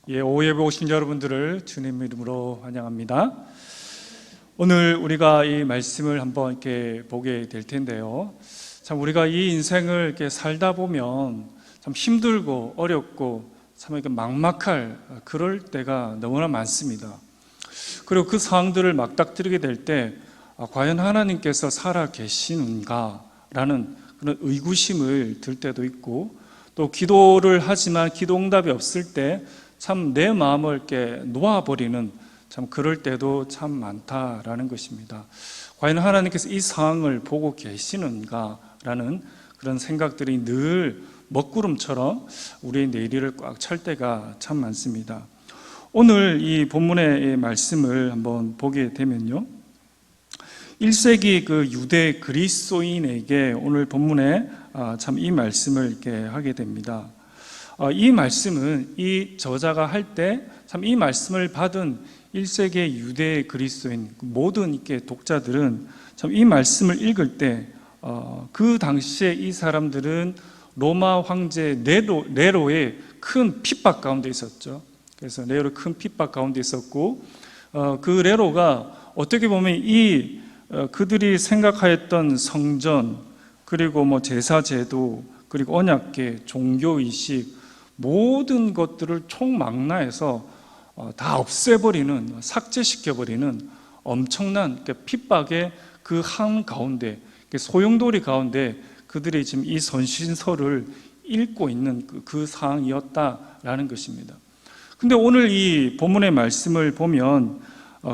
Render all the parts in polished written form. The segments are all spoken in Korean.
오후예배 오신 여러분들을 주님 이름으로 환영합니다. 오늘 우리가 이 말씀을 한번 이렇게 보게 될 텐데요. 참 우리가 이 인생을 이렇게 살다 보면 참 힘들고 어렵고 참 이렇게 막막할 그럴 때가 너무나 많습니다. 그리고 그 상황들을 맞닥뜨리게 될 때 과연 하나님께서 살아 계시는가라는 그런 의구심을 들 때도 있고, 또 기도를 하지만 기도 응답이 없을 때 참 내 마음을 이렇게 놓아버리는 참 그럴 때도 참 많다라는 것입니다. 과연 하나님께서 이 상황을 보고 계시는가라는 그런 생각들이 늘 먹구름처럼 우리의 내리를 꽉 찰 때가 참 많습니다. 오늘 이 본문의 말씀을 한번 보게 되면요, 1세기 그 유대 그리스도인에게 오늘 본문에 참 이 말씀을 이렇게 하게 됩니다. 이 말씀은 이 저자가 할 때 참 이 말씀을 받은 1세기의 유대 그리스도인 모든 이렇게 독자들은 참 이 말씀을 읽을 때 그 당시에 이 사람들은 로마 황제 네로의 큰 핍박 가운데 있었죠. 그래서 네로의 큰 핍박 가운데 있었고, 그 네로가 어떻게 보면 그들이 생각하였던 성전, 그리고 제사 제도, 그리고 언약궤, 종교의식, 모든 것들을 총망라해서 다 없애버리는, 삭제시켜버리는 엄청난 핍박의 그 한가운데, 소용돌이 가운데 그들이 지금 이 선신서를 읽고 있는 그 상황이었다라는 것입니다. 근데 오늘 이 본문의 말씀을 보면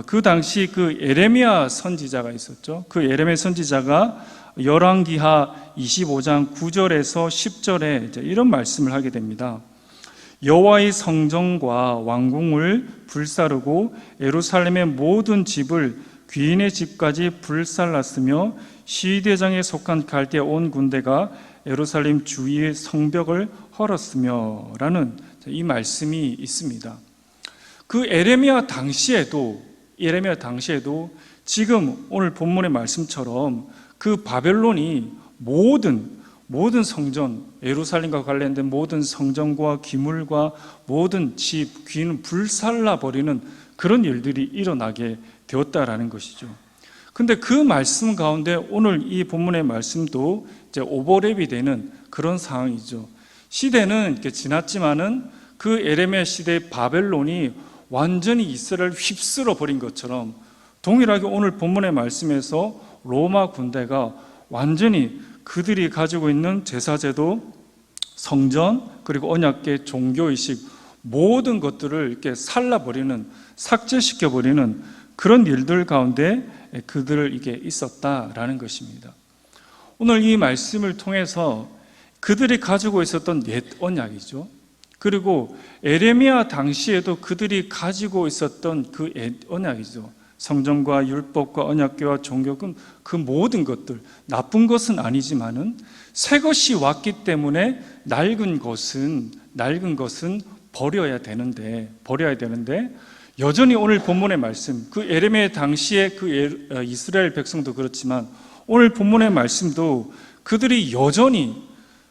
그 당시 그 예레미야 선지자가 있었죠. 그 예레미야 선지자가 열왕기하 25장 9절에서 10절에 이런 말씀을 하게 됩니다. 여호와의 성전과 왕궁을 불사르고 예루살렘의 모든 집을 귀인의 집까지 불살랐으며 시대장에 속한 갈대 온 군대가 예루살렘 주위의 성벽을 헐었으며 라는 이 말씀이 있습니다. 그 예레미야 당시에도 지금 오늘 본문의 말씀처럼 그 바벨론이 모든 성전, 예루살렘과 관련된 모든 성전과 기물과 모든 집, 귀인을 불살라버리는 그런 일들이 일어나게 되었다라는 것이죠. 근데 그 말씀 가운데 오늘 이 본문의 말씀도 이제 오버랩이 되는 그런 상황이죠. 시대는 이렇게 지났지만은 그 예레미야 시대의 바벨론이 완전히 이스라엘을 휩쓸어 버린 것처럼 동일하게 오늘 본문의 말씀에서 로마 군대가 완전히 그들이 가지고 있는 제사제도, 성전, 그리고 언약궤, 종교의식 모든 것들을 이렇게 살라버리는, 삭제시켜버리는 그런 일들 가운데 그들을 이게 있었다라는 것입니다. 오늘 이 말씀을 통해서 그들이 가지고 있었던 옛 언약이죠. 그리고 예레미야 당시에도 그들이 가지고 있었던 그 옛 언약이죠. 성전과 율법과 언약궤와 종교금, 그 모든 것들, 나쁜 것은 아니지만은 새 것이 왔기 때문에 낡은 것은 버려야 되는데 여전히 오늘 본문의 말씀, 그 예레미야 당시에 그 이스라엘 백성도 그렇지만 오늘 본문의 말씀도 그들이 여전히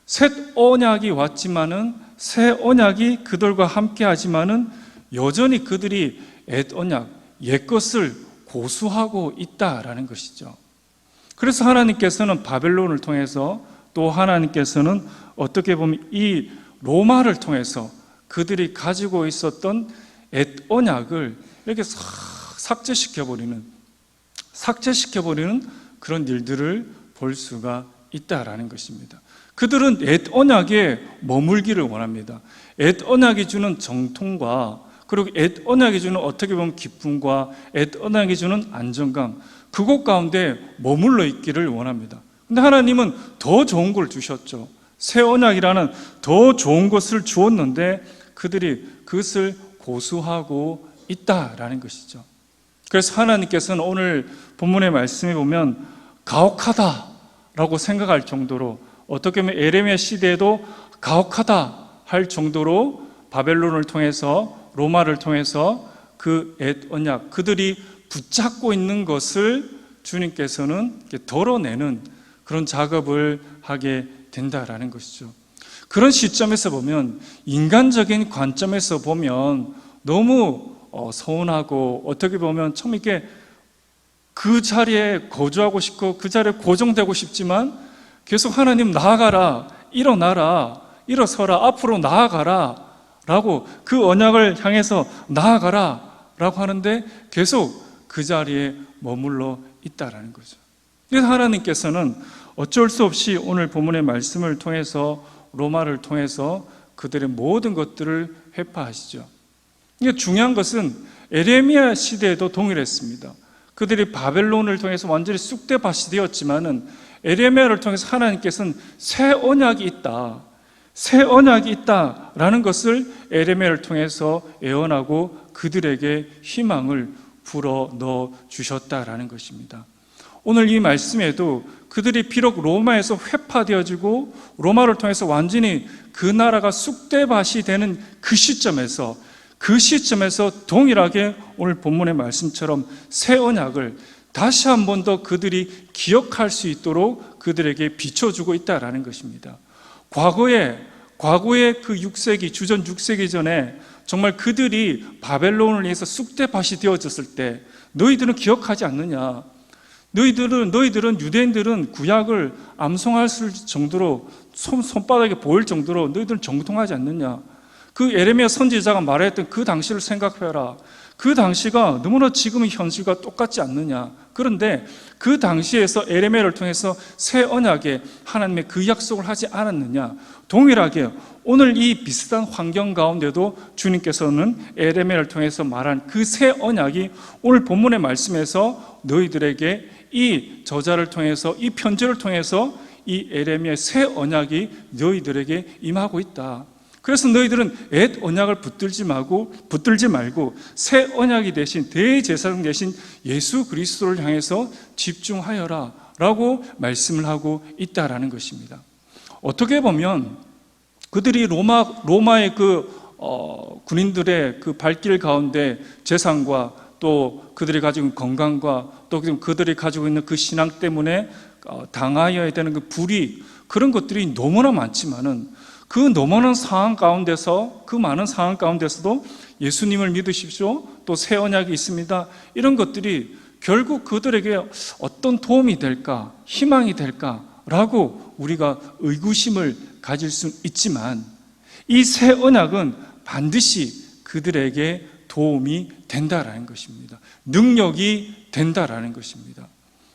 새 언약이 왔지만은 새 언약이 그들과 함께 하지만은 여전히 그들이 옛 언약, 옛 것을 고수하고 있다라는 것이죠. 그래서 하나님께서는 바벨론을 통해서, 또 하나님께서는 어떻게 보면 이 로마를 통해서 그들이 가지고 있었던 옛 언약을 이렇게 삭제시켜버리는 그런 일들을 볼 수가 있다라는 것입니다. 그들은 옛 언약에 머물기를 원합니다. 옛 언약이 주는 정통과, 그리고 옛 언약이 주는 어떻게 보면 기쁨과 옛 언약이 주는 안정감, 그곳 가운데 머물러 있기를 원합니다. 근데 하나님은 더 좋은 걸 주셨죠. 새 언약이라는 더 좋은 것을 주었는데 그들이 그것을 고수하고 있다라는 것이죠. 그래서 하나님께서는 오늘 본문의 말씀에 보면 가혹하다라고 생각할 정도로, 어떻게 보면 예레미야 시대에도 가혹하다 할 정도로 바벨론을 통해서, 로마를 통해서 그 옛 언약, 그들이 붙잡고 있는 것을 주님께서는 덜어내는 그런 작업을 하게 된다라는 것이죠. 그런 시점에서 보면, 인간적인 관점에서 보면 너무 서운하고, 어떻게 보면 참 이렇게 그 자리에 거주하고 싶고 그 자리에 고정되고 싶지만, 계속 하나님 나아가라, 일어나라, 일어서라, 앞으로 나아가라 라고, 그 언약을 향해서 나아가라 라고 하는데 계속 그 자리에 머물러 있다라는 거죠. 그래서 하나님께서는 어쩔 수 없이 오늘 본문의 말씀을 통해서, 로마를 통해서 그들의 모든 것들을 회파하시죠. 이게 중요한 것은 에레미야 시대에도 동일했습니다. 그들이 바벨론을 통해서 완전히 쑥대밭이 되었지만은, 에레미야를 통해서 하나님께서는 새 언약이 있다, 새 언약이 있다라는 것을 에레미야를 통해서 예언하고 그들에게 희망을 불어 넣어 주셨다라는 것입니다. 오늘 이 말씀에도 그들이 비록 로마에서 회파되어지고 로마를 통해서 완전히 그 나라가 쑥대밭이 되는 그 시점에서 동일하게 오늘 본문의 말씀처럼 새 언약을 다시 한 번 더 그들이 기억할 수 있도록 그들에게 비춰주고 있다라는 것입니다. 과거에 그 6세기, 주전 6세기 전에 정말 그들이 바벨론을 위해서 쑥대밭이 되어졌을 때, 너희들은 기억하지 않느냐? 너희들은 유대인들은 구약을 암송할 정도로, 손바닥에 보일 정도로 너희들은 정통하지 않느냐? 그 에레미야 선지자가 말했던 그 당시를 생각해라. 그 당시가 너무나 지금의 현실과 똑같지 않느냐? 그런데 그 당시에서 에레미야를 통해서 새 언약에 하나님의 그 약속을 하지 않았느냐? 동일하게 오늘 이 비슷한 환경 가운데도 주님께서는 에레미야를 통해서 말한 그 새 언약이 오늘 본문의 말씀에서 너희들에게 이 저자를 통해서, 이 편지를 통해서 이 에레미야의 새 언약이 너희들에게 임하고 있다. 그래서 너희들은 옛 언약을 붙들지 말고 새 언약이 되신 대제사장 되신 예수 그리스도를 향해서 집중하여라 라고 말씀을 하고 있다라는 것입니다. 어떻게 보면 그들이 로마의 군인들의 그 발길 가운데 재산과 또 그들이 가지고 있는 건강과 또 그들이 가지고 있는 그 신앙 때문에 당하여야 되는 그 불이, 그런 것들이 너무나 많지만은, 그 너무나 상황 가운데서, 그 많은 상황 가운데서도 예수님을 믿으십시오, 또 새 언약이 있습니다, 이런 것들이 결국 그들에게 어떤 도움이 될까, 희망이 될까라고 우리가 의구심을 가질 수 있지만, 이 새 언약은 반드시 그들에게 도움이 된다라는 것입니다. 능력이 된다라는 것입니다.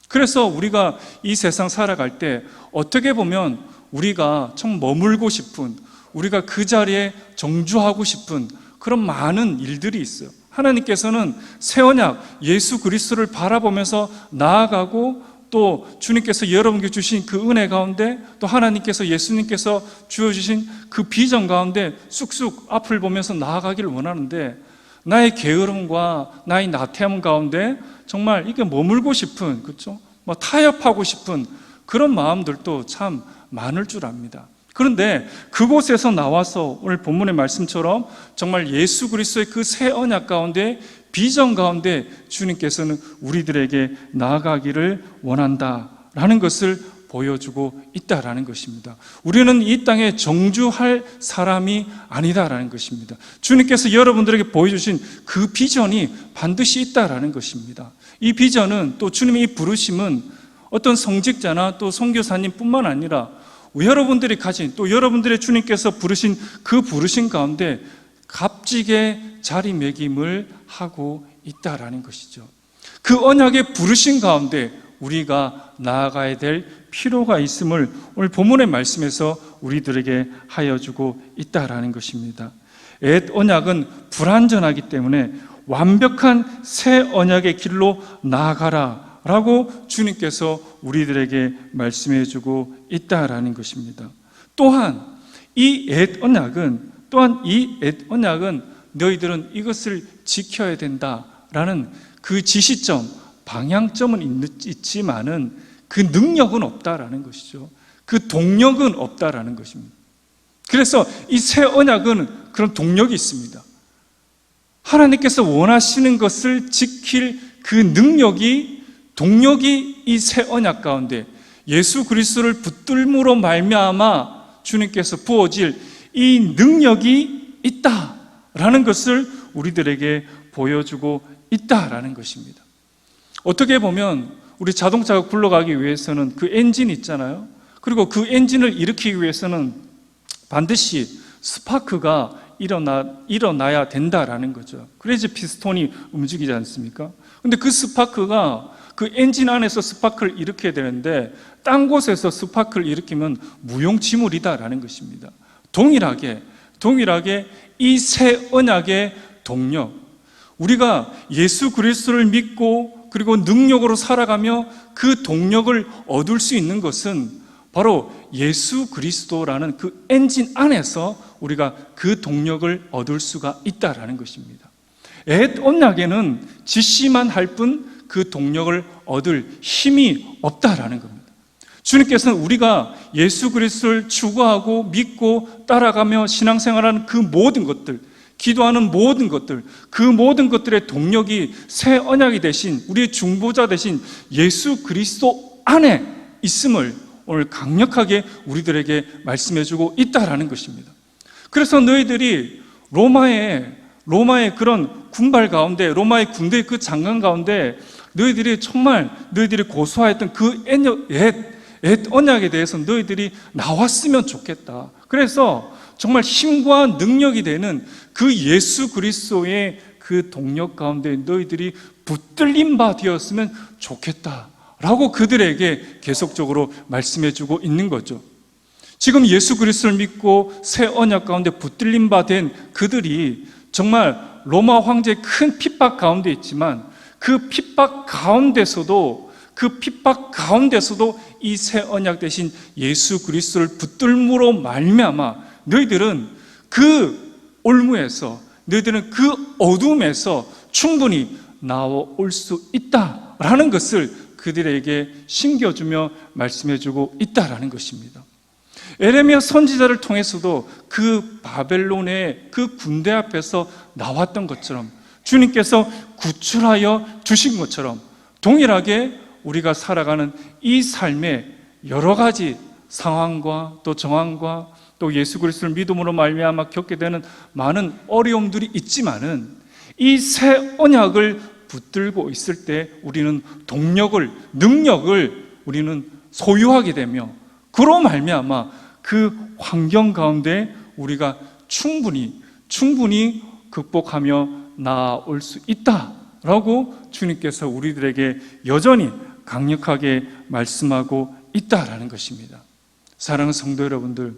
그래서 우리가 이 세상 살아갈 때 어떻게 보면 우리가 참 머물고 싶은, 우리가 그 자리에 정주하고 싶은 그런 많은 일들이 있어요. 하나님께서는 새 언약 예수 그리스도를 바라보면서 나아가고, 또 주님께서 여러분께 주신 그 은혜 가운데, 또 하나님께서, 예수님께서 주어주신 그 비전 가운데 쑥쑥 앞을 보면서 나아가기를 원하는데, 나의 게으름과 나의 나태함 가운데 정말 이게 머물고 싶은, 그렇죠? 타협하고 싶은 그런 마음들도 참 많을 줄 압니다. 그런데 그곳에서 나와서 오늘 본문의 말씀처럼 정말 예수 그리스도의 그 새 언약 가운데, 비전 가운데 주님께서는 우리들에게 나아가기를 원한다라는 것을 보여주고 있다라는 것입니다. 우리는 이 땅에 정주할 사람이 아니다라는 것입니다. 주님께서 여러분들에게 보여주신 그 비전이 반드시 있다라는 것입니다. 이 비전은, 또 주님의 이 부르심은 어떤 성직자나 또 선교사님뿐만 아니라 여러분들이 가진, 또 여러분들의 주님께서 부르신 그 부르심 가운데 값지게 자리매김을 하고 있다라는 것이죠. 그 언약의 부르심 가운데 우리가 나아가야 될 필요가 있음을 오늘 본문의 말씀에서 우리들에게 하여주고 있다라는 것입니다. 옛 언약은 불완전하기 때문에 완벽한 새 언약의 길로 나아가라 라고 주님께서 우리들에게 말씀해 주고 있다라는 것입니다. 또한 이 옛 언약은 너희들은 이것을 지켜야 된다라는 그 지시점, 방향점은 있지만은 그 능력은 없다라는 것이죠. 그 동력은 없다라는 것입니다. 그래서 이 새 언약은 그런 동력이 있습니다. 하나님께서 원하시는 것을 지킬 그 능력이, 동력이 이 새 언약 가운데 예수 그리스도를 붙들므로 말미암아 주님께서 부어질 이 능력이 있다라는 것을 우리들에게 보여주고 있다라는 것입니다. 어떻게 보면 우리 자동차가 굴러가기 위해서는 그 엔진이 있잖아요. 그리고 그 엔진을 일으키기 위해서는 반드시 스파크가 일어나야 된다라는 거죠. 그래야지 피스톤이 움직이지 않습니까? 근데 그 스파크가 그 엔진 안에서 스파크를 일으켜야 되는데 딴 곳에서 스파크를 일으키면 무용지물이다라는 것입니다. 동일하게 이 새 언약의 동력, 우리가 예수 그리스도를 믿고 그리고 능력으로 살아가며 그 동력을 얻을 수 있는 것은 바로 예수 그리스도라는 그 엔진 안에서 우리가 그 동력을 얻을 수가 있다라는 것입니다. 옛 언약에는 지시만 할 뿐 그 동력을 얻을 힘이 없다라는 겁니다. 주님께서는 우리가 예수 그리스도를 추구하고 믿고 따라가며 신앙생활하는 그 모든 것들, 기도하는 모든 것들, 그 모든 것들의 동력이 새 언약이 되신 우리의 중보자 되신 예수 그리스도 안에 있음을 오늘 강력하게 우리들에게 말씀해주고 있다라는 것입니다. 그래서 너희들이 로마의 그런 군발 가운데, 로마의 군대의 그 장관 가운데 너희들이 고수하였던 그 옛 언약에 대해서 너희들이 나왔으면 좋겠다. 그래서 정말 힘과 능력이 되는 그 예수 그리스도의 그 동력 가운데 너희들이 붙들림 바 되었으면 좋겠다라고 그들에게 계속적으로 말씀해주고 있는 거죠. 지금 예수 그리스도를 믿고 새 언약 가운데 붙들림 바 된 그들이 정말 로마 황제의 큰 핍박 가운데 있지만 그 핍박 가운데서도 이 새 언약 대신 예수 그리스도를 붙들므로 말미암아 너희들은 그 올무에서, 너희들은 그 어둠에서 충분히 나올 수 있다라는 것을 그들에게 심겨주며 말씀해주고 있다라는 것입니다. 에레미야 선지자를 통해서도 그 바벨론의 그 군대 앞에서 나왔던 것처럼 주님께서 구출하여 주신 것처럼 동일하게 우리가 살아가는 이 삶의 여러 가지 상황과 또 정황과 또 예수 그리스도를 믿음으로 말미암아 겪게 되는 많은 어려움들이 있지만은 이 새 언약을 붙들고 있을 때 우리는 동력을, 능력을 우리는 소유하게 되며 그로 말미암아 그 환경 가운데 우리가 충분히 극복하며 나아올 수 있다라고 주님께서 우리들에게 여전히 강력하게 말씀하고 있다라는 것입니다. 사랑하는 성도 여러분들,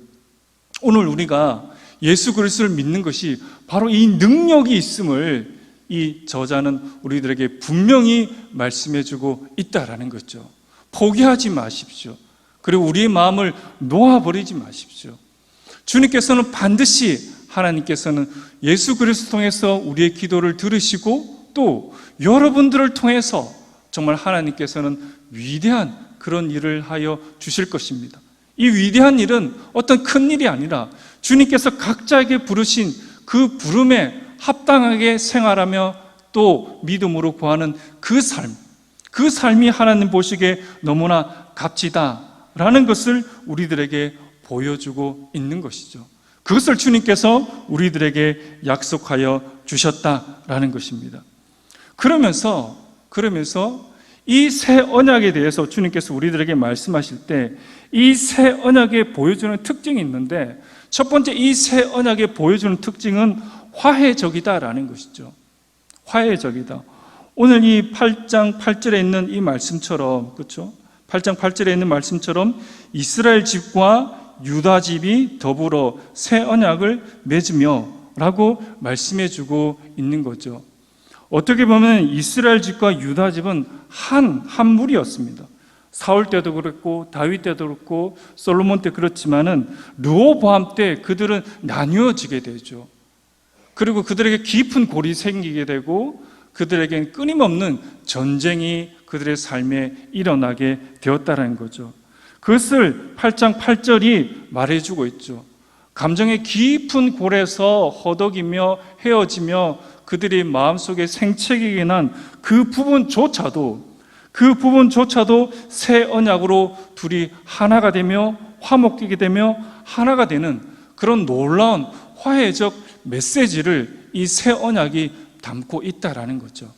오늘 우리가 예수 그리스도를 믿는 것이 바로 이 능력이 있음을 이 저자는 우리들에게 분명히 말씀해주고 있다라는 거죠. 포기하지 마십시오. 그리고 우리의 마음을 놓아버리지 마십시오. 주님께서는 반드시, 하나님께서는 예수 그리스도 통해서 우리의 기도를 들으시고 또 여러분들을 통해서 정말 하나님께서는 위대한 그런 일을 하여 주실 것입니다. 이 위대한 일은 어떤 큰 일이 아니라 주님께서 각자에게 부르신 그 부름에 합당하게 생활하며 또 믿음으로 구하는 그 삶이 하나님 보시기에 너무나 값지다라는 것을 우리들에게 보여주고 있는 것이죠. 그것을 주님께서 우리들에게 약속하여 주셨다라는 것입니다. 그러면서 이 새 언약에 대해서 주님께서 우리들에게 말씀하실 때 이 새 언약에 보여주는 특징이 있는데, 첫 번째 이 새 언약에 보여주는 특징은 화해적이다라는 것이죠. 화해적이다. 오늘 이 8장 8절에 있는 이 말씀처럼, 그렇죠? 8장 8절에 있는 말씀처럼 이스라엘 집과 유다 집이 더불어 새 언약을 맺으며 라고 말씀해주고 있는 거죠. 어떻게 보면 이스라엘 집과 유다 집은 한 무리였습니다. 사울 때도 그랬고 다윗 때도 그렇고 솔로몬 때 그렇지만은 르호보암 때 그들은 나뉘어지게 되죠. 그리고 그들에게 깊은 골이 생기게 되고 그들에겐 끊임없는 전쟁이 그들의 삶에 일어나게 되었다는 거죠. 그것을 8장 8절이 말해주고 있죠. 감정의 깊은 골에서 허덕이며 헤어지며 그들이 마음속에 생채기게 난 그 부분조차도 새 언약으로 둘이 하나가 되며 화목되게 되며 하나가 되는 그런 놀라운 화해적 메시지를 이 새 언약이 담고 있다라는 거죠.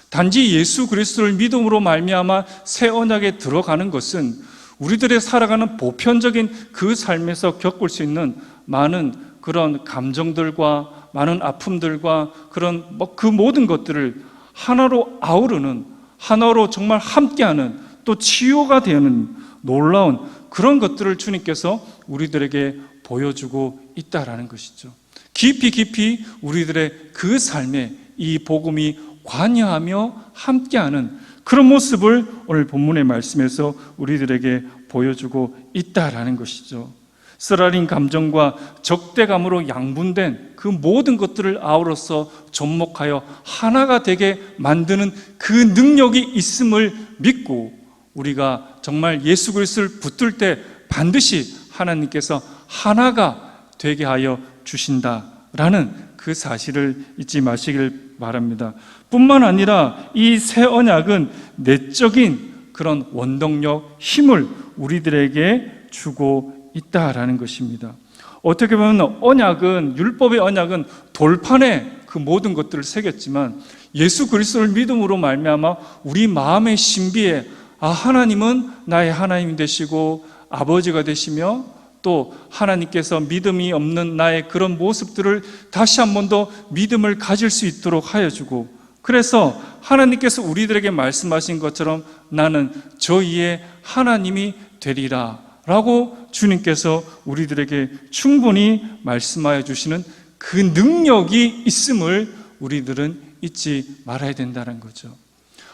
단지 예수 그리스도를 믿음으로 말미암아 새 언약에 들어가는 것은 우리들의 살아가는 보편적인 그 삶에서 겪을 수 있는 많은 그런 감정들과 많은 아픔들과 그런 그 모든 것들을 하나로 아우르는, 하나로 정말 함께하는, 또 치유가 되는 놀라운 그런 것들을 주님께서 우리들에게 보여주고 있다라는 것이죠. 깊이 우리들의 그 삶에 이 복음이 관여하며 함께하는 그런 모습을 오늘 본문의 말씀에서 우리들에게 보여주고 있다라는 것이죠. 쓰라린 감정과 적대감으로 양분된 그 모든 것들을 아우러서 접목하여 하나가 되게 만드는 그 능력이 있음을 믿고 우리가 정말 예수 그리스도를 붙들 때 반드시 하나님께서 하나가 되게 하여 주신다라는 그 사실을 잊지 마시길 바랍니다. 뿐만 아니라 이 새 언약은 내적인 그런 원동력, 힘을 우리들에게 주고 있다라는 것입니다. 어떻게 보면 언약은, 율법의 언약은 돌판에 그 모든 것들을 새겼지만 예수 그리스도를 믿음으로 말미암아 우리 마음의 신비에 하나님은 나의 하나님 되시고 아버지가 되시며 또 하나님께서 믿음이 없는 나의 그런 모습들을 다시 한 번 더 믿음을 가질 수 있도록 하여 주고, 그래서 하나님께서 우리들에게 말씀하신 것처럼 나는 저희의 하나님이 되리라 라고 주님께서 우리들에게 충분히 말씀하여 주시는 그 능력이 있음을 우리들은 잊지 말아야 된다는 거죠.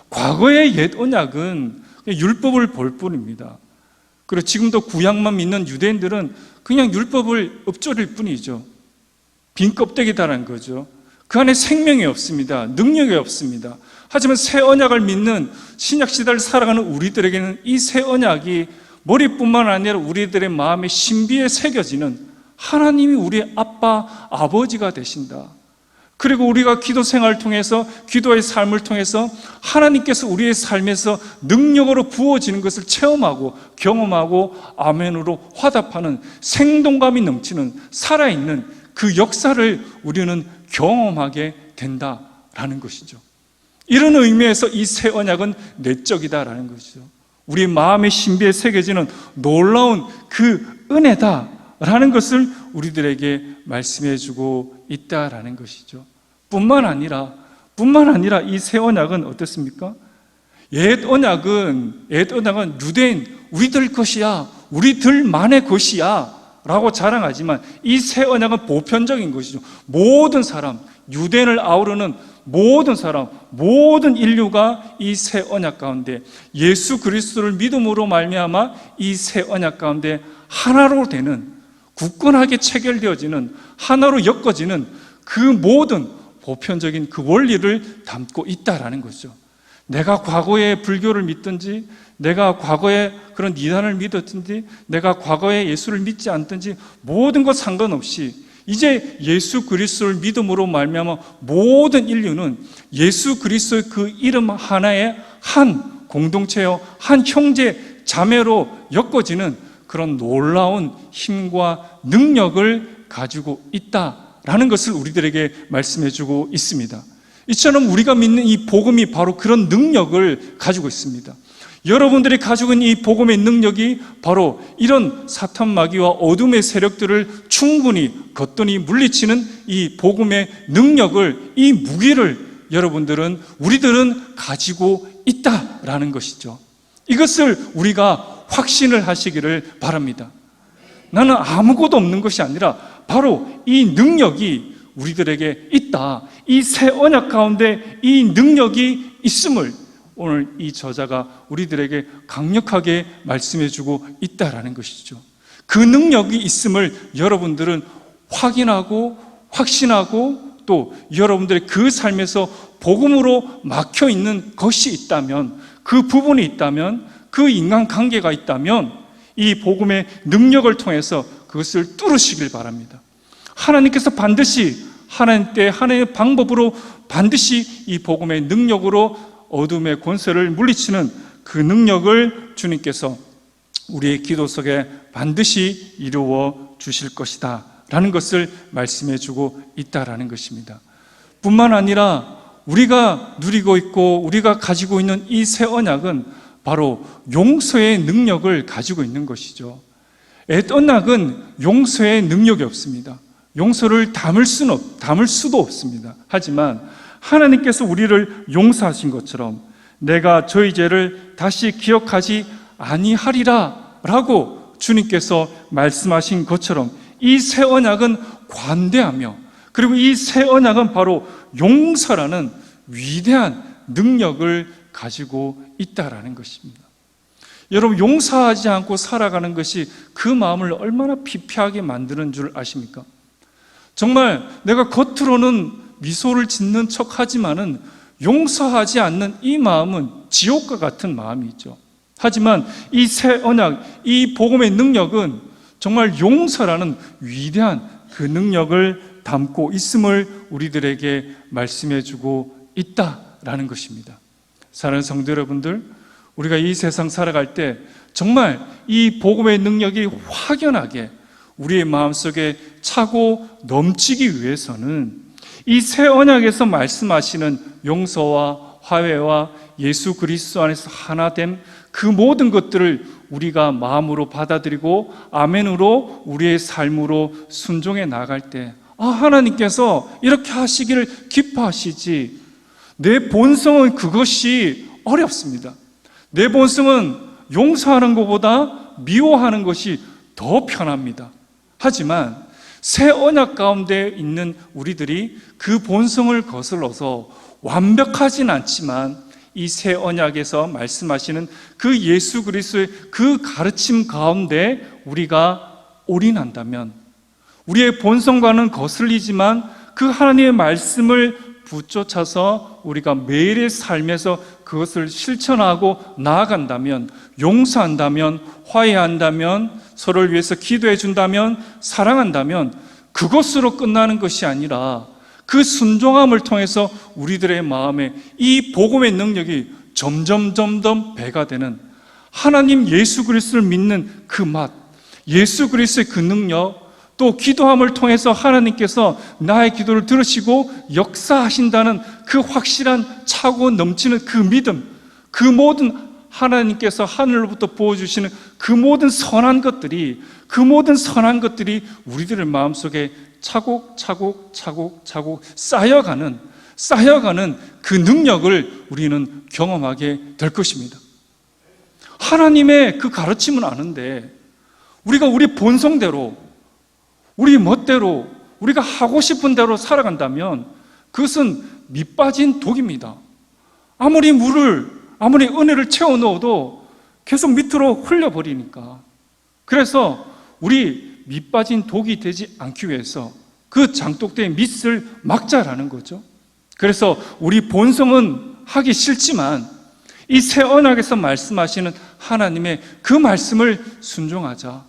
과거의 옛 언약은 율법을 볼 뿐입니다. 그리고 지금도 구약만 믿는 유대인들은 그냥 율법을 읊조릴 뿐이죠. 빈 껍데기다라는 거죠. 그 안에 생명이 없습니다. 능력이 없습니다. 하지만 새 언약을 믿는 신약 시대를 살아가는 우리들에게는 이 새 언약이 머리뿐만 아니라 우리들의 마음의 신비에 새겨지는 하나님이 우리의 아빠, 아버지가 되신다. 그리고 우리가 기도 생활을 통해서, 기도의 삶을 통해서 하나님께서 우리의 삶에서 능력으로 부어지는 것을 체험하고 경험하고 아멘으로 화답하는 생동감이 넘치는 살아있는 그 역사를 우리는 경험하게 된다라는 것이죠. 이런 의미에서 이 새 언약은 내적이다라는 것이죠. 우리 마음의 신비에 새겨지는 놀라운 그 은혜다라는 것을 우리들에게 말씀해 주고 있다라는 것이죠. 뿐만 아니라 이 새 언약은 어떻습니까? 옛 언약은 유대인 우리들 것이야, 우리들만의 것이야 라고 자랑하지만 이 새 언약은 보편적인 것이죠. 모든 사람, 유대인을 아우르는 모든 사람, 모든 인류가 이 새 언약 가운데 예수 그리스도를 믿음으로 말미암아 이 새 언약 가운데 하나로 되는, 굳건하게 체결되어지는, 하나로 엮어지는 그 모든 보편적인 그 원리를 담고 있다라는 거죠. 내가 과거에 불교를 믿든지, 내가 과거에 그런 이단을 믿었든지, 내가 과거에 예수를 믿지 않든지 모든 것 상관없이 이제 예수 그리스도를 믿음으로 말미암아 모든 인류는 예수 그리스도의 그 이름 하나의 한 공동체요, 한 형제 자매로 엮어지는 그런 놀라운 힘과 능력을 가지고 있다라는 것을 우리들에게 말씀해 주고 있습니다. 이처럼 우리가 믿는 이 복음이 바로 그런 능력을 가지고 있습니다. 여러분들이 가지고 있는 이 복음의 능력이 바로 이런 사탄 마귀와 어둠의 세력들을 충분히 거뜬히 물리치는 이 복음의 능력을, 이 무기를 우리들은 가지고 있다라는 것이죠. 이것을 우리가 확신을 하시기를 바랍니다. 나는 아무것도 없는 것이 아니라 바로 이 능력이 우리들에게 있다. 이 새 언약 가운데 이 능력이 있음을 오늘 이 저자가 우리들에게 강력하게 말씀해주고 있다라는 것이죠. 그 능력이 있음을 여러분들은 확인하고 확신하고 또 여러분들의 그 삶에서 복음으로 막혀 있는 것이 있다면, 그 부분이 있다면, 그 인간관계가 있다면 이 복음의 능력을 통해서 그것을 뚫으시길 바랍니다. 하나님께서 반드시 하나님 때 하나님의 방법으로 반드시 이 복음의 능력으로 어둠의 권세를 물리치는 그 능력을 주님께서 우리의 기도 속에 반드시 이루어 주실 것이다 라는 것을 말씀해 주고 있다라는 것입니다. 뿐만 아니라 우리가 누리고 있고 우리가 가지고 있는 이 새 언약은 바로 용서의 능력을 가지고 있는 것이죠. 옛 언약은 용서의 능력이 없습니다. 용서를 담을 수도 없습니다. 하지만 하나님께서 우리를 용서하신 것처럼 내가 저희 죄를 다시 기억하지 아니하리라 라고 주님께서 말씀하신 것처럼 이 새 언약은 관대하며, 그리고 이 새 언약은 바로 용서라는 위대한 능력을 가지고 있다라는 것입니다. 여러분, 용서하지 않고 살아가는 것이 그 마음을 얼마나 피폐하게 만드는 줄 아십니까? 정말 내가 겉으로는 미소를 짓는 척하지만은 용서하지 않는 이 마음은 지옥과 같은 마음이죠. 하지만 이 새 언약, 이 복음의 능력은 정말 용서라는 위대한 그 능력을 담고 있음을 우리들에게 말씀해 주고 있다라는 것입니다. 사랑하는 성도 여러분들, 우리가 이 세상 살아갈 때 정말 이 복음의 능력이 확연하게 우리의 마음속에 차고 넘치기 위해서는 이 새 언약에서 말씀하시는 용서와 화해와 예수 그리스도 안에서 하나됨, 그 모든 것들을 우리가 마음으로 받아들이고 아멘으로 우리의 삶으로 순종해 나갈 때, 하나님께서 이렇게 하시기를 기뻐하시지. 내 본성은 그것이 어렵습니다. 내 본성은 용서하는 것보다 미워하는 것이 더 편합니다. 하지만 새 언약 가운데 있는 우리들이 그 본성을 거슬러서 완벽하진 않지만 이 새 언약에서 말씀하시는 그 예수 그리스도의 그 가르침 가운데 우리가 올인한다면, 우리의 본성과는 거슬리지만 그 하나님의 말씀을 붙쫓아서 우리가 매일의 삶에서 그것을 실천하고 나아간다면, 용서한다면, 화해한다면, 서로를 위해서 기도해 준다면, 사랑한다면 그것으로 끝나는 것이 아니라 그 순종함을 통해서 우리들의 마음에 이 복음의 능력이 점점 배가 되는, 하나님 예수 그리스도를 믿는 그 맛, 예수 그리스도의 그 능력, 또 기도함을 통해서 하나님께서 나의 기도를 들으시고 역사하신다는 그 확실한 차고 넘치는 그 믿음, 그 모든 하나님께서 하늘로부터 부어주시는 그 모든 선한 것들이 우리들의 마음속에 차곡차곡 쌓여가는 그 능력을 우리는 경험하게 될 것입니다. 하나님의 그 가르침은 아는데 우리가 우리 본성대로, 우리 멋대로, 우리가 하고 싶은 대로 살아간다면 그것은 밑빠진 독입니다. 아무리 은혜를 채워 넣어도 계속 밑으로 흘려버리니까. 그래서 우리 밑빠진 독이 되지 않기 위해서 그 장독대의 밑을 막자라는 거죠. 그래서 우리 본성은 하기 싫지만 이 새 언약에서 말씀하시는 하나님의 그 말씀을 순종하자.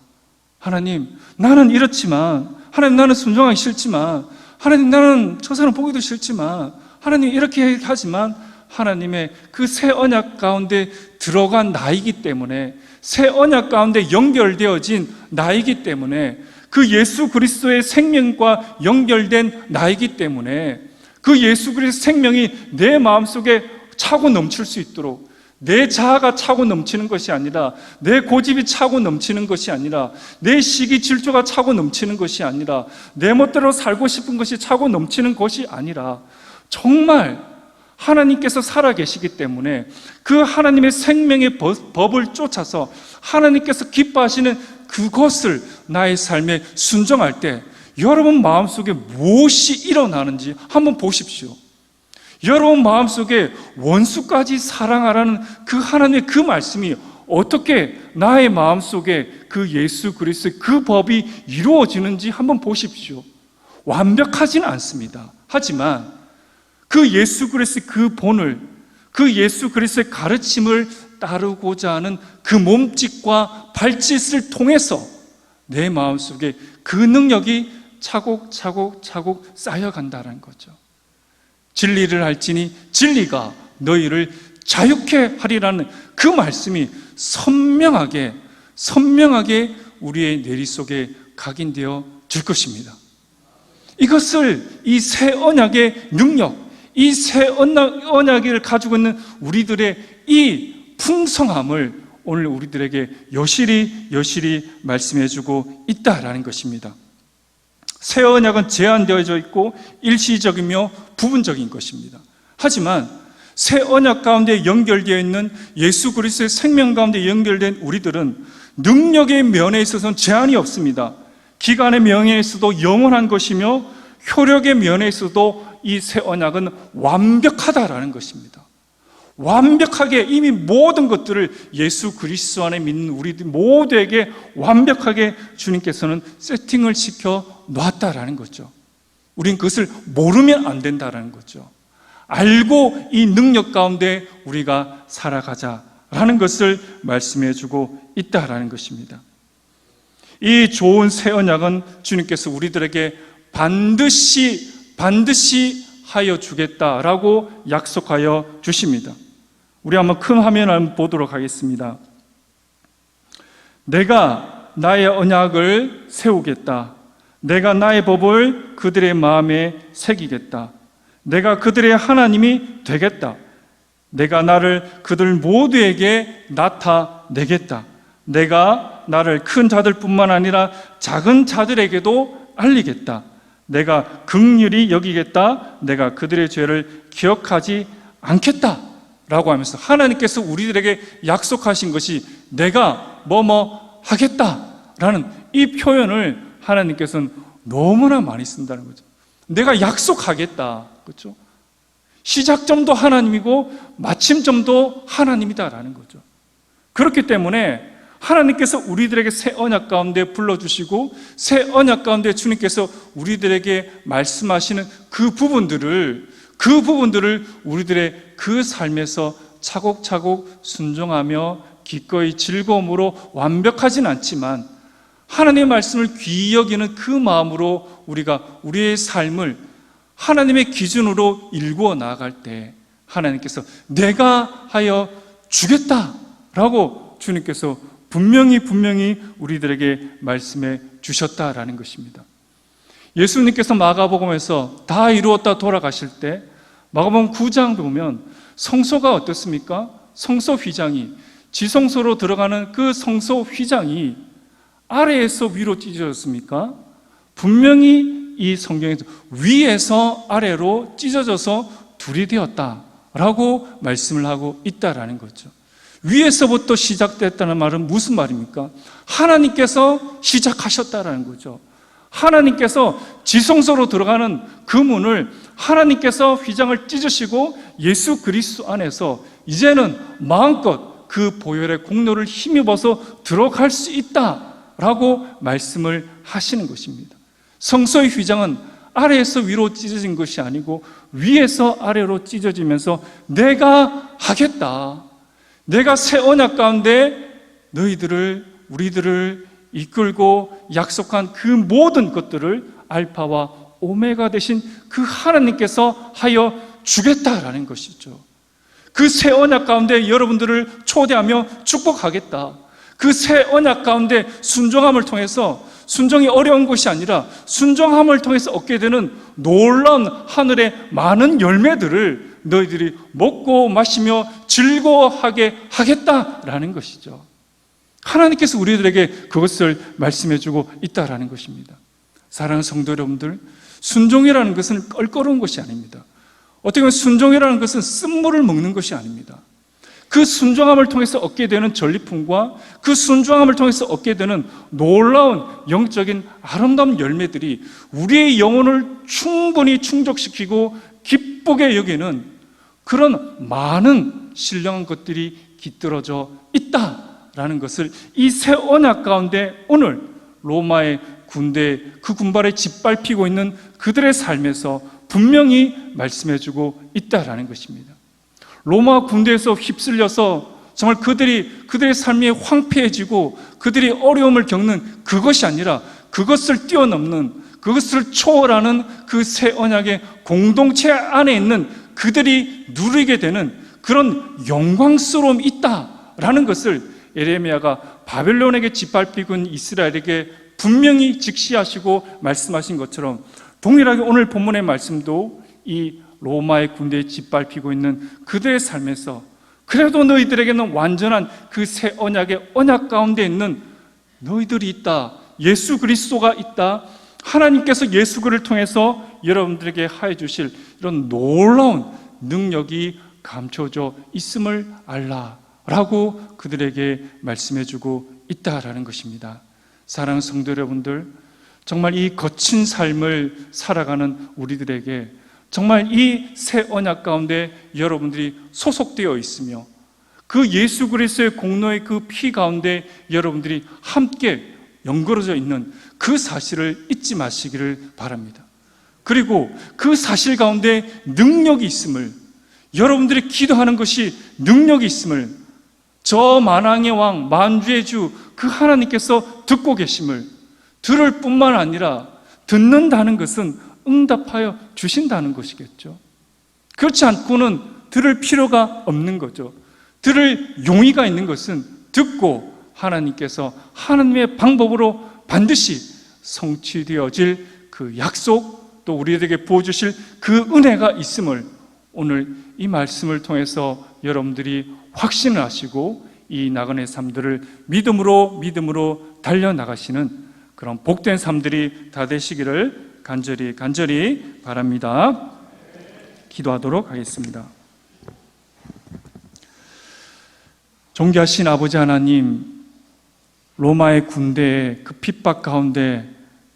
하나님, 나는 이렇지만, 하나님, 나는 순종하기 싫지만, 하나님, 나는 저 사람 보기도 싫지만, 하나님 이렇게 하지만 하나님의 그 새 언약 가운데 들어간 나이기 때문에, 새 언약 가운데 연결되어진 나이기 때문에, 그 예수 그리스도의 생명과 연결된 나이기 때문에 그 예수 그리스도 생명이 내 마음속에 차고 넘칠 수 있도록, 내 자아가 차고 넘치는 것이 아니라, 내 고집이 차고 넘치는 것이 아니라, 내 시기 질투가 차고 넘치는 것이 아니라, 내 멋대로 살고 싶은 것이 차고 넘치는 것이 아니라, 정말 하나님께서 살아계시기 때문에 그 하나님의 생명의 법을 쫓아서 하나님께서 기뻐하시는 그것을 나의 삶에 순종할 때 여러분 마음속에 무엇이 일어나는지 한번 보십시오. 여러분 마음속에 원수까지 사랑하라는 그 하나님의 그 말씀이 어떻게 나의 마음속에 그 예수 그리스도의 그 법이 이루어지는지 한번 보십시오. 완벽하지는 않습니다. 하지만 그 예수 그리스도의 그 본을, 그 예수 그리스도의 가르침을 따르고자 하는 그 몸짓과 발짓을 통해서 내 마음속에 그 능력이 차곡차곡 쌓여간다는 거죠. 진리를 알지니 진리가 너희를 자유케 하리라는 그 말씀이 선명하게 선명하게 우리의 내리 속에 각인되어 줄 것입니다. 이것을 이 새 언약의 능력, 이 새 언약을 가지고 있는 우리들의 이 풍성함을 오늘 우리들에게 여실히 말씀해주고 있다라는 것입니다. 새 언약은 제한되어져 있고 일시적이며 부분적인 것입니다. 하지만 새 언약 가운데 연결되어 있는 예수 그리스도의 생명 가운데 연결된 우리들은 능력의 면에 있어서는 제한이 없습니다. 기간의 면에 있어도 영원한 것이며 효력의 면에 있어도 이 새 언약은 완벽하다라는 것입니다. 완벽하게 이미 모든 것들을 예수 그리스도 안에 믿는 우리들 모두에게 완벽하게 주님께서는 세팅을 시켜 놨다라는 거죠. 우린 그것을 모르면 안 된다라는 거죠. 알고 이 능력 가운데 우리가 살아가자라는 것을 말씀해 주고 있다라는 것입니다. 이 좋은 새 언약은 주님께서 우리들에게 반드시 하여 주겠다라고 약속하여 주십니다. 우리 한번 큰 화면을 한번 보도록 하겠습니다. 내가 나의 언약을 세우겠다. 내가 나의 법을 그들의 마음에 새기겠다. 내가 그들의 하나님이 되겠다. 내가 나를 그들 모두에게 나타내겠다. 내가 나를 큰 자들뿐만 아니라 작은 자들에게도 알리겠다. 내가 긍휼히 여기겠다. 내가 그들의 죄를 기억하지 않겠다 라고 하면서 하나님께서 우리들에게 약속하신 것이 내가 뭐뭐 하겠다라는 이 표현을 하나님께서는 너무나 많이 쓴다는 거죠. 내가 약속하겠다, 그렇죠? 시작점도 하나님이고 마침점도 하나님이다라는 거죠. 그렇기 때문에 하나님께서 우리들에게 새 언약 가운데 불러주시고 새 언약 가운데 주님께서 우리들에게 말씀하시는 그 부분들을 우리들의 그 삶에서 차곡차곡 순종하며 기꺼이 즐거움으로 완벽하진 않지만 하나님의 말씀을 귀히 여기는 그 마음으로 우리가 우리의 삶을 하나님의 기준으로 일구어 나아갈 때 하나님께서 내가 하여 주겠다라고 주님께서 분명히 우리들에게 말씀해 주셨다라는 것입니다. 예수님께서 마가복음에서 다 이루었다 돌아가실 때 마가복음 9장 보면 성소가 어떻습니까? 성소 휘장이 지성소로 들어가는 그 성소 휘장이 아래에서 위로 찢어졌습니까? 분명히 이 성경에서 위에서 아래로 찢어져서 둘이 되었다라고 말씀을 하고 있다라는 거죠. 위에서부터 시작됐다는 말은 무슨 말입니까? 하나님께서 시작하셨다라는 거죠. 하나님께서 지성소로 들어가는 그 문을 하나님께서 휘장을 찢으시고 예수 그리스도 안에서 이제는 마음껏 그 보혈의 공로를 힘입어서 들어갈 수 있다라고 말씀을 하시는 것입니다. 성소의 휘장은 아래에서 위로 찢어진 것이 아니고 위에서 아래로 찢어지면서 내가 하겠다. 내가 새 언약 가운데 우리들을 이끌고 약속한 그 모든 것들을 알파와 오메가 되신 그 하나님께서 하여 주겠다라는 것이죠. 그 새 언약 가운데 여러분들을 초대하며 축복하겠다. 그 새 언약 가운데 순종함을 통해서 순종이 어려운 것이 아니라 순종함을 통해서 얻게 되는 놀라운 하늘의 많은 열매들을 너희들이 먹고 마시며 즐거워하게 하겠다라는 것이죠. 하나님께서 우리들에게 그것을 말씀해주고 있다라는 것입니다. 사랑하는 성도 여러분들, 순종이라는 것은 껄끄러운 것이 아닙니다. 어떻게 보면 순종이라는 것은 쓴물을 먹는 것이 아닙니다. 그 순종함을 통해서 얻게 되는 전리품과 그 순종함을 통해서 얻게 되는 놀라운 영적인 아름다운 열매들이 우리의 영혼을 충분히 충족시키고 기쁘게 여기는 그런 많은 신령한 것들이 깃들어져 있다라는 것을 이 새 언약 가운데 오늘 로마의 군대 그 군발에 짓밟히고 있는 그들의 삶에서 분명히 말씀해주고 있다라는 것입니다. 로마 군대에서 휩쓸려서 정말 그들의 삶이 황폐해지고 그들이 어려움을 겪는 그것이 아니라 그것을 뛰어넘는, 그것을 초월하는 그 새 언약의 공동체 안에 있는 그들이 누리게 되는 그런 영광스러움이 있다라는 것을 예레미야가 바벨론에게 짓밟히고 있는 이스라엘에게 분명히 직시하시고 말씀하신 것처럼 동일하게 오늘 본문의 말씀도 이 로마의 군대에 짓밟히고 있는 그들의 삶에서 그래도 너희들에게는 완전한 그 새 언약의 언약 가운데 있는 너희들이 있다, 예수 그리스도가 있다, 하나님께서 예수 그리스도를 통해서 여러분들에게 하여 주실 이런 놀라운 능력이 감춰져 있음을 알라라고 그들에게 말씀해 주고 있다라는 것입니다. 사랑하는 성도 여러분들, 정말 이 거친 삶을 살아가는 우리들에게 정말 이 새 언약 가운데 여러분들이 소속되어 있으며 그 예수 그리스도의 공로의 그 피 가운데 여러분들이 함께 연결어져 있는 그 사실을 잊지 마시기를 바랍니다. 그리고 그 사실 가운데 능력이 있음을, 여러분들이 기도하는 것이 능력이 있음을, 저 만왕의 왕 만주의 주 그 하나님께서 듣고 계심을, 들을 뿐만 아니라 듣는다는 것은 응답하여 주신다는 것이겠죠. 그렇지 않고는 들을 필요가 없는 거죠. 들을 용의가 있는 것은 듣고 하나님께서 하나님의 방법으로 반드시 성취되어질 그 약속, 또 우리에게 부어주실 그 은혜가 있음을 오늘 이 말씀을 통해서 여러분들이 확신을 하시고 이 나그네 삶들을 믿음으로 달려나가시는 그런 복된 삶들이 다 되시기를 간절히 바랍니다. 기도하도록 하겠습니다. 존귀하신 아버지 하나님, 로마의 군대의 그 핍박 가운데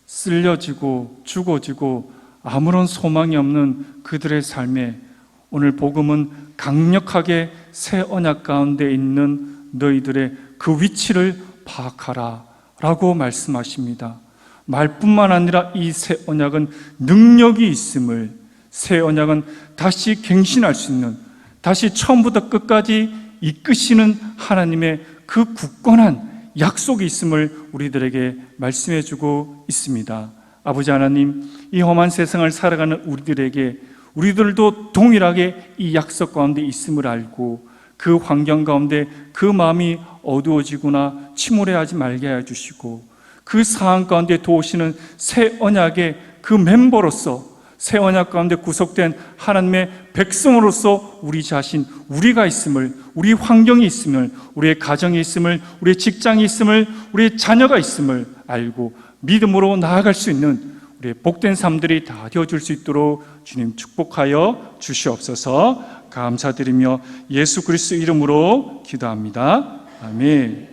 쓸려지고 죽어지고 아무런 소망이 없는 그들의 삶에 오늘 복음은 강력하게 새 언약 가운데 있는 너희들의 그 위치를 파악하라 라고 말씀하십니다. 말뿐만 아니라 이 새 언약은 능력이 있음을, 새 언약은 다시 갱신할 수 있는, 다시 처음부터 끝까지 이끄시는 하나님의 그 굳건한 약속이 있음을 우리들에게 말씀해 주고 있습니다. 아버지 하나님, 이 험한 세상을 살아가는 우리들도 동일하게 이 약속 가운데 있음을 알고 그 환경 가운데 그 마음이 어두워지거나 침울해하지 말게 해주시고 그 상황 가운데 도우시는 새 언약의 그 멤버로서, 새 언약 가운데 구속된 하나님의 백성으로서 우리 자신, 우리가 있음을, 우리 환경이 있음을, 우리의 가정이 있음을, 우리의 직장이 있음을, 우리의 자녀가 있음을 알고 믿음으로 나아갈 수 있는 우리의 복된 삶들이 다 되어줄 수 있도록 주님 축복하여 주시옵소서. 감사드리며 예수 그리스도 이름으로 기도합니다. 아멘.